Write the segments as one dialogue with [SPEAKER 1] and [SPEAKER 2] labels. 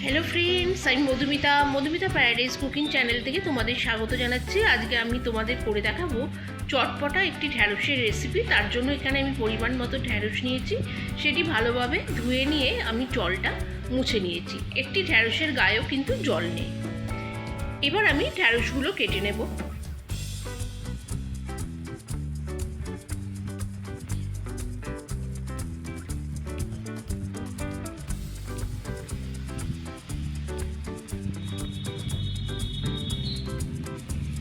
[SPEAKER 1] Hello friends, আমি Madhumita paradise cooking channel থেকে তোমাদের স্বাগত জানাচ্ছি। আজকে আমি তোমাদের করে দেখাবো চটপটা একটি ঢ্যাঁড়সের রেসিপি। তার জন্য এখানে আমি পরিমাণ মতো ঢ্যাঁড়স নিয়েছি, সেটি ভালোভাবে ধুয়ে নিয়ে আমি জলটা মুছে নিয়েছি। একটি ঢ্যাঁড়সের গায়েও কিন্তু জল নেই। এবার আমি ঢ্যাঁড়সগুলো কেটে নেব।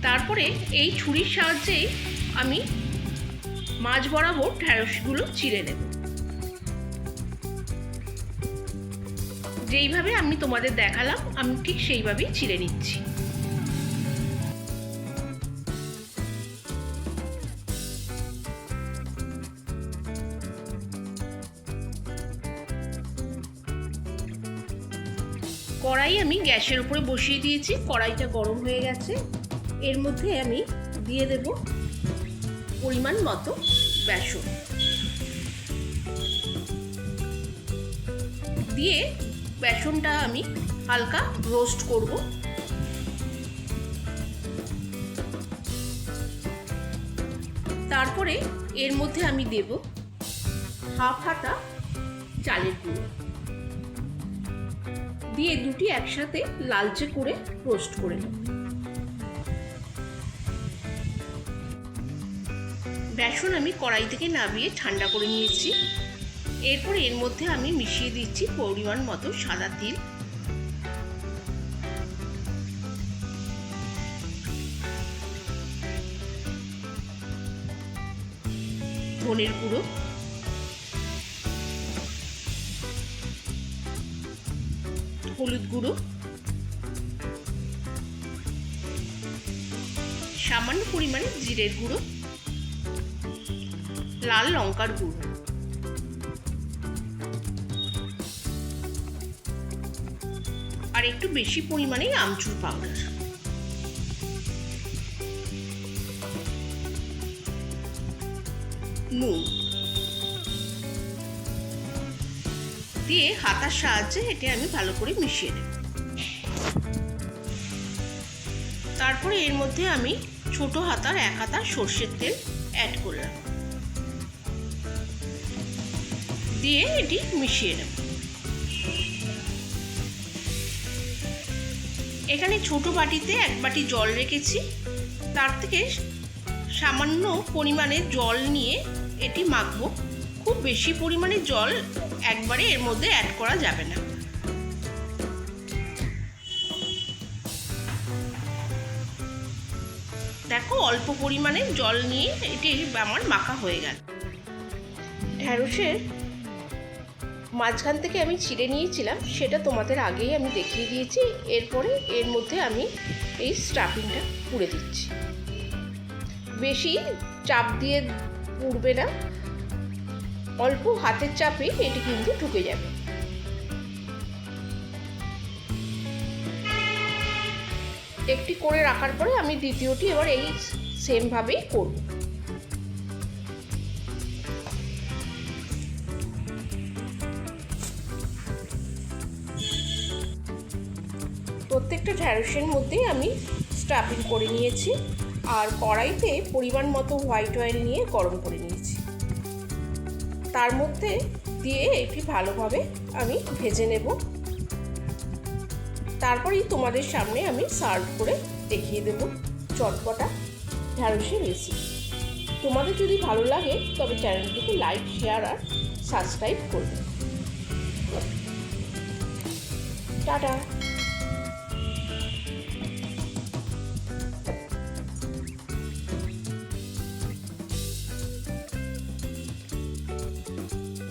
[SPEAKER 1] তারপরে এই ছুরির সাহায্যে আমি মাঝ বরাবর ঢ্যাঁড়সগুলো চিড়ে নেব। যেইভাবে আমি তোমাদের দেখালাম আমি ঠিক সেইভাবেই চিড়ে নিচ্ছি। কড়াই আমি গ্যাসের উপরে বসিয়ে দিয়েছি। কড়াইটা গরম হয়ে গেছে। এর মধ্যে আমি দিয়ে দেব পরিমাণ মতো বেসন। দিয়ে বেসনটা আমি হালকা রোস্ট করব। তারপরে এর মধ্যে আমি দেব হাফ হাতা চালের গুঁড়ো, দিয়ে দুটি একসাথে লালচে করে রোস্ট করে নেব। বেসন আমি কড়াই থেকে নামিয়ে ঠান্ডা করে নিয়েছি। এরপর এর মধ্যে আমি মিশিয়ে দিচ্ছি পরিমাণ মতো সাদা তিল, ধনের গুঁড়ো, হলুদ গুঁড়ো, সামান্য পরিমাণে জিরের গুঁড়ো, লাল লঙ্কার গুঁড়ো, আর একটু বেশি পরিমাণে আমচুর পাউডার। নুন দিয়ে হাতার সাহায্যে এটা আমি ভালো করে মিশিয়ে নেব। তারপরে এর মধ্যে আমি ছোট হাতার 1 হাতা সর্ষের তেল অ্যাড করলাম, দিয়ে এটি মিশিয়ে নেব। এখানে ছোট বাটিতে 1 বাটি জল রেখেছি। তার থেকে সামান্য পরিমাণে জল নিয়ে এটি মাখবো। খুব বেশি পরিমাণে জল একবারে এর মধ্যে অ্যাড করা যাবে না। দেখো, অল্প পরিমাণে জল নিয়ে এটি আমার মাখা হয়ে গেল। ঢ্যাঁড়সের মাঝখান থেকে আমি ছিঁড়ে নিয়েছিলাম, সেটা তোমাদের আগেই আমি দেখিয়ে দিয়েছি। এরপরে এর মধ্যে আমি এই স্টাফিংটা পুড়ে দিচ্ছি। বেশি চাপ দিয়ে পুড়বে না, অল্প হাতের চাপে এটি কিন্তু ঢুকে যাবে। একটি করে রাখার পরে আমি দ্বিতীয়টি এবার এই সেমভাবেই করব। প্রত্যেকটা ঢ্যাঁড়সের মধ্যেই আমি স্টাফিং করে নিয়েছি, আর কড়াইতে পরিমাণ মতো হোয়াইট অয়েল নিয়ে গরম করে নিয়েছি। তার মধ্যে দিয়ে এটি ভালোভাবে আমি ভেজে নেব। তারপরেই তোমাদের সামনে আমি সার্ভ করে দেখিয়ে দেব চটপটা ঢ্যাঁড়সের রেসিপি। তোমাদের যদি ভালো লাগে তবে চ্যানেলটিকে লাইক, শেয়ার আর সাবস্ক্রাইব করবে। টাটা।